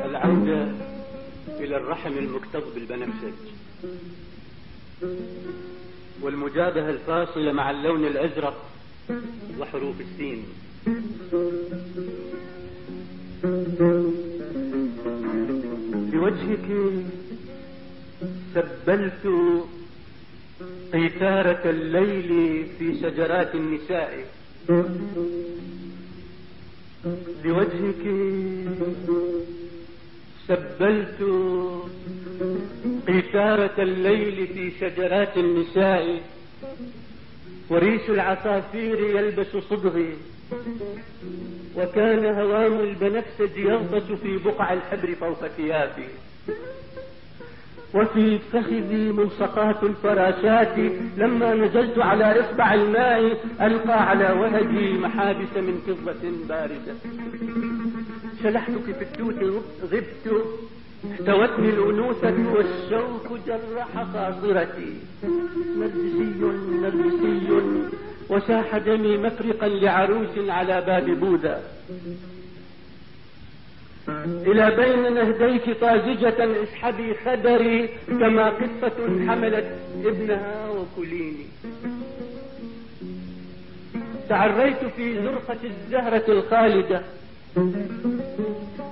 العودة إلى الرحم المكتظ بالبنفسج، والمجابهة الفاصلة مع اللون الأزرق وحروف السين. بوجهك سبلت قيثارة الليل في شجرات النساء، بوجهك سبلت قيثارة الليل في شجرات النساء، وريش العصافير يلبس صدغي، وكان هوام البنفسج يغطس في بقع الحبر فوق ثيابي، وفي فخذي ملصقات الفراشات، لما نزلت على إصبع الماء ألقى على وهجي محابس من فضة باردة. شلحتك في التوت غبت، احتوتني الأنوثة والشوق جرح خاصرتي، نرجسي وساح دمي مفرقا لعروس على باب بوذا. إلى بين نهديك طازجة اسحبي خدري، كما قطة حملت ابنها وكليني. تعريت في زرقة الزهرة الخالدة،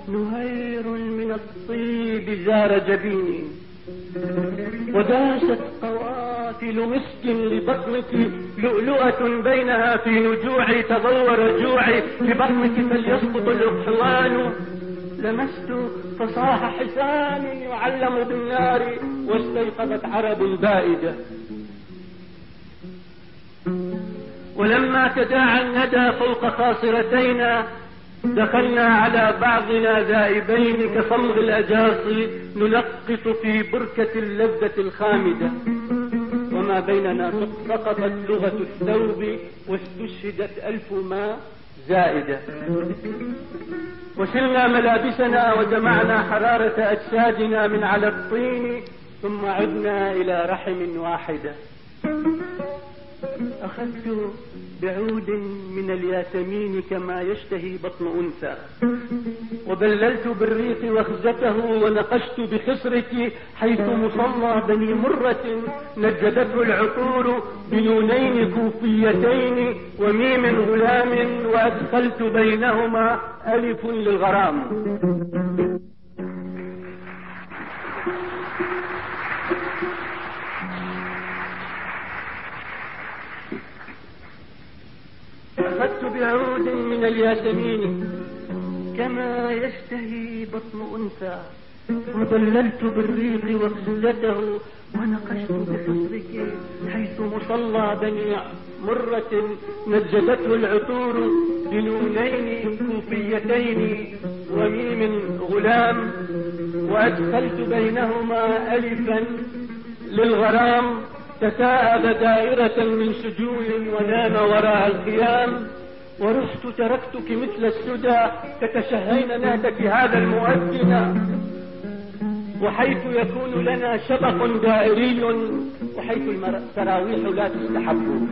نهير من الطيب زار جبيني، وداست قوافل مسك لبطنك، لؤلؤة بينها في نجوعي، تضور جوعي لبطنك فليسقط الأقحوان. لمست فصاح حسان يعلم بالنار، واستيقظت عرب بائدة. ولما تداعى الندى فوق خاصرتينا، دخلنا على بعضنا ذائبين كصمغ الأجاصي، نلقط في بركة اللذة الخامدة. وما بيننا سقطت لغة الثوب، واستشهدت 1000 ماء زائدة. وشلنا ملابسنا وجمعنا حرارة أجسادنا من على الطين، ثم عدنا إلى رحم واحدة. أخذت بعود من الياسمين كما يشتهي بطن أنثى، وبللت بالريق وخزته، ونقشت بخصرك حيث مصلى بني مرة نجدته العطور، بنونين كوفيتين وميم غلام، وأدخلت بينهما ألف للغرام. أخذت بعود من الياسمين كما يشتهي بطن أنثى، وبللت بالريق وخزته، ونقشت بخصرك حيث مصلى بني مرة نجدته العطور، بنونين كوفيتين وميم غلام، وأدخلت بينهما ألفا للغرام. تثاءب دائرة من سجول ونام وراء الخيام، ورحت تركتك مثل السدى تتشهين نهتك هذا المؤذن، وحيث يكون لنا شبق دائري، وحيث التراويح لا تستحب.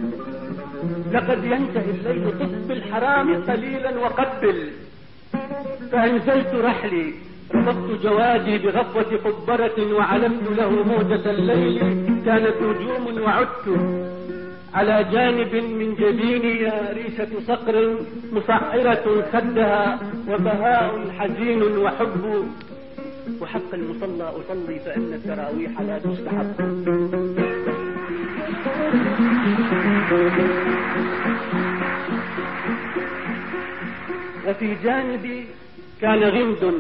لقد ينتهي الليل، طف بالحرام قليلا وقبل. فأنزلت رحلي، ربطت جوادي بغفوة قبرة، وعلمت له موجة الليل، كانت نجوم، وعدت على جانب من جبيني ريشة صقر مصعرة خدها، وبهاء حزين وحب، وحق المصلى أصلي فإن التراويح لا تستحب. وفي جانبي كان غمد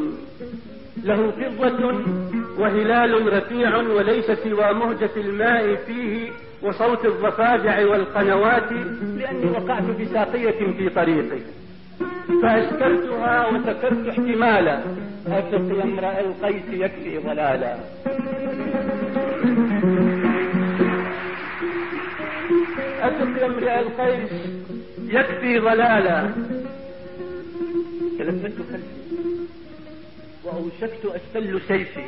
له فضة وهلال رفيع، وليس سوى مهجة الماء فيه وصوت الضفادع والقنوات، لأني وقعت بساقية في طريقي فأسكرتها وسكرت احتمالا. أثق يا امرأ القيس يكفي ضلالا. أثق يا امرأ القيس يكفي ضلالا. تثبت خلفي وأوشكت أستل سيفي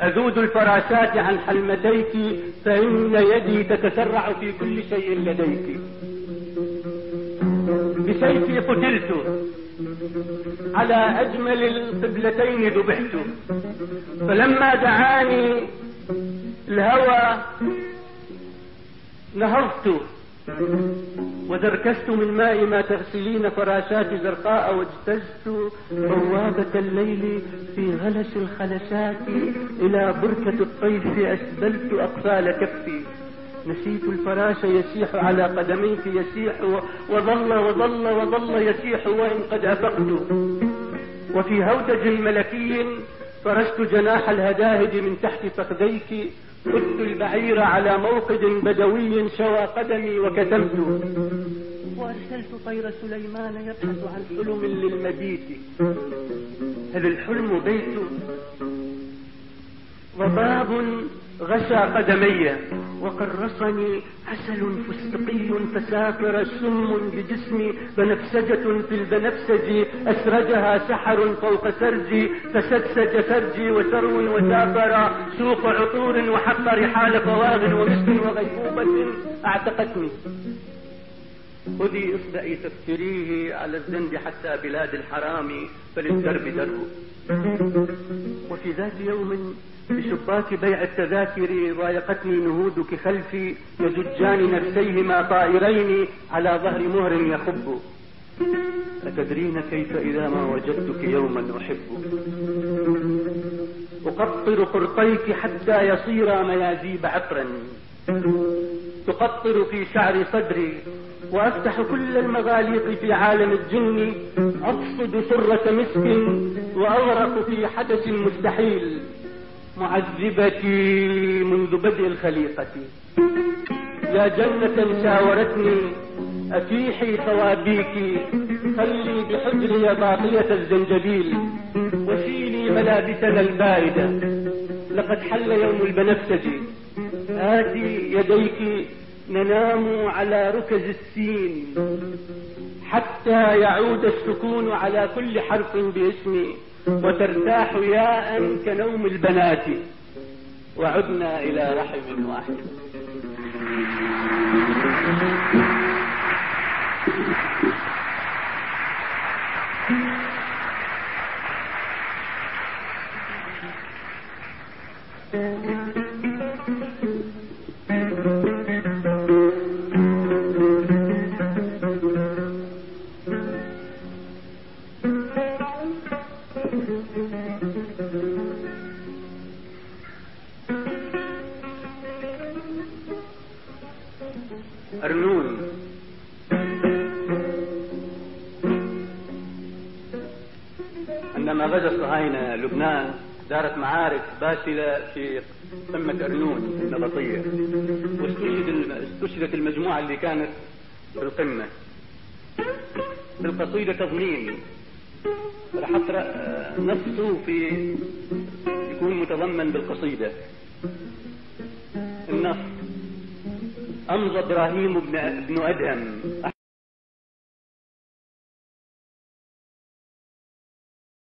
أذود الفراشات عن حلمتيك، فإن يدي تتسرع في كل شيء لديك. بسيفي قتلت، على أجمل القبلتين ذبحت، فلما دعاني الهوى نهضت وزركشت من ماء ما تغسلين فراشات زرقاء، واجتزت بوابة الليل في غلس الخلشات، إلى بركة الطيف أسبلت أقفال كفي. نسيت الفراش يسيح على قدميك، يسيح وظل وظل وظل يسيح وإن قد أفقت. وفي هودج ملكي فرشت جناح الهداهد من تحت فخذيك، قدت البعير على موقد بدوي شوى قدمي وكتمت. وأرسلت طير سليمان يبحث عن حلم للمبيت، هذا الحلم بيت وباب غشى قدمي، وقرصني عسل فستقي فسافر سم بجسمي، بنفسجة في البنفسج أسرجها سحر فوق سرجي، فسدسج فرجي وسرو وسافر سوق عطور وحق رحال فواغ ومسك وغيبوبة أعتقتني. خذي اصدعي تفتريه على الذنب حتى بلاد الحرام فللدرب درب. وفي ذات يوم بشباك بيع التذاكر ضايقتني نهودك خلفي، يزجان نفسيهما طائرين على ظهر مهر يخب. أتدرين كيف إذا ما وجدتك يوما أحب، أقطر قرطيك حتى يصير ميازيب عطرا، تقطر في شعر صدري، وأفتح كل المغاليق في عالم الجن، أقصد سرة مسك وأغرق في حدث مستحيل، معذبتي منذ بدء الخليقة. يا جنة شاورتني أفيحي ثوابيك، خلي بحجري باقية الزنجبيل، وشيلي ملابسنا الباردة، لقد حل يوم البنفسج. آتي يديك ننام على ركز السين، حتى يعود السكون على كل حرف باسمي، وترتاح ياء كنوم البنات، وعدنا إلى رحم واحد. أرنون. عندما غزا الصهاينة لبنان دارت معارك باسلة في قمة أرنون النبطية، واستشهدت المجموعة اللي كانت في القمة. في القصيدة تضمين راح أقرأ نص صوفي يكون متضمن بالقصيدة. النص: أمضى إبراهيم بن أدهم